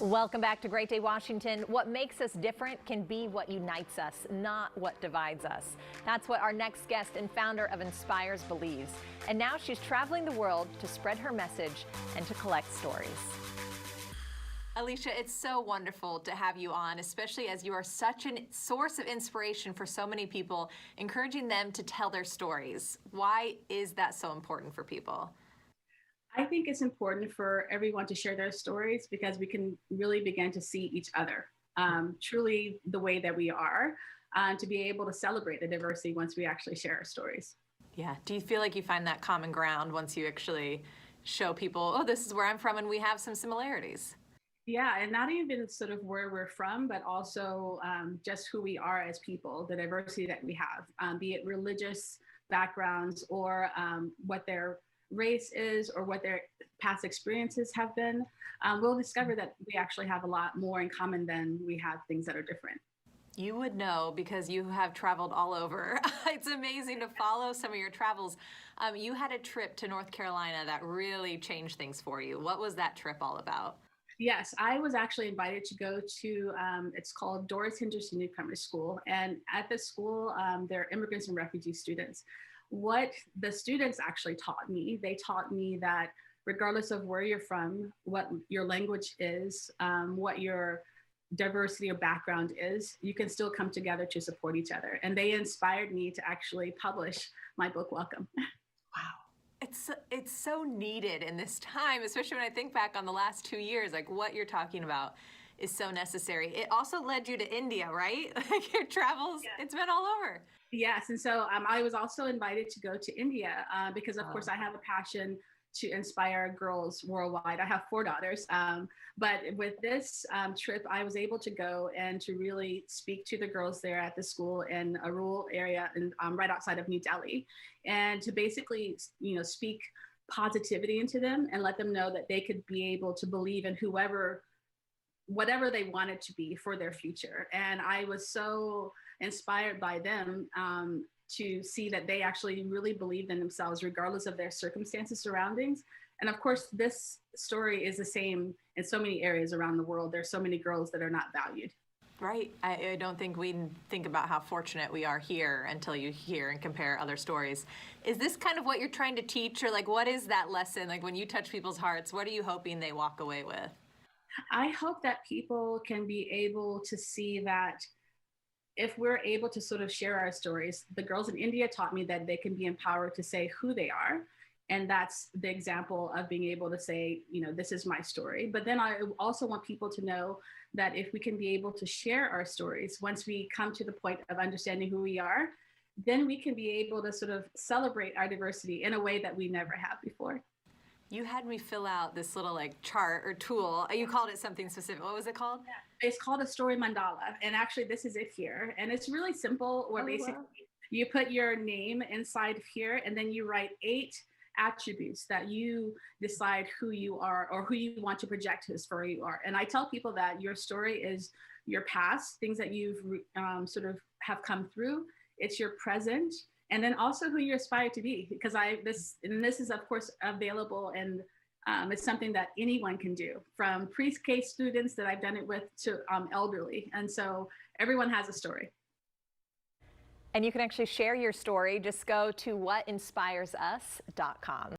Welcome back to Great Day Washington. What makes us different can be what unites us, not what divides us. That's what our next guest and founder of Inspires believes. And now she's traveling the world to spread her message and to collect stories. Alysia, it's so wonderful to have you on, especially as you are such a source of inspiration for so many people, encouraging them to tell their stories. Why is that so important for people? I think it's important for everyone to share their stories because we can really begin to see each other truly the way that we are, to be able to celebrate the diversity once we actually share our stories. Yeah. Do you feel like you find that common ground once you actually show people, oh, this is where I'm from and we have some similarities? Yeah, and not even sort of where we're from, but also just who we are as people, the diversity that we have, be it religious backgrounds or what their race is or what their past experiences have been. We'll discover that we actually have a lot more in common than we have things that are different. You would know because you have traveled all over. It's amazing to follow some of your travels. You had a trip to North Carolina that really changed things for you. What was that trip all about? Yes, I was actually invited to go to, it's called Doris Henderson Newcomer School. And at the school, they're immigrants and refugee students. What the students actually taught me, they taught me that regardless of where you're from, what your language is, what your diversity or background is, you can still come together to support each other. And they inspired me to actually publish my book, Welcome. Wow. It's so needed in this time, especially when I think back on the last 2 years, like what you're talking about is so necessary. It also led you to India, right? Like your travels, Yeah. it's been all over. Yes, and so I was also invited to go to India because, of course, Oh. I have a passion to inspire girls worldwide. I have 4 daughters, but with this trip, I was able to go and to really speak to the girls there at the school in a rural area and right outside of New Delhi, and to basically, speak positivity into them and let them know that they could be able to believe in whatever they wanted to be for their future. And I was so inspired by them to see that they actually really believed in themselves, regardless of their circumstances, surroundings. And of course, this story is the same in so many areas around the world. There's so many girls that are not valued. Right. I don't think we think about how fortunate we are here until you hear and compare other stories. Is this kind of what you're trying to teach, or like what is that lesson? Like when you touch people's hearts, what are you hoping they walk away with? I hope that people can be able to see that if we're able to sort of share our stories, the girls in India taught me that they can be empowered to say who they are. And that's the example of being able to say, this is my story. But then I also want people to know that if we can be able to share our stories, once we come to the point of understanding who we are, then we can be able to sort of celebrate our diversity in a way that we never have before. You had me fill out this little like chart or tool. You called it something specific. What was it called? Yeah. It's called a story mandala. And actually, this is it here. And it's really simple, where basically wow. you put your name inside of here, and then you write 8 attributes that you decide who you are or who you want to project as for you are. And I tell people that your story is your past, things that you've sort of have come through. It's your present, and then also who you aspire to be. Because this is of course available, and it's something that anyone can do, from pre-K students that I've done it with to elderly. And so everyone has a story. And you can actually share your story. Just go to whatinspiresus.com.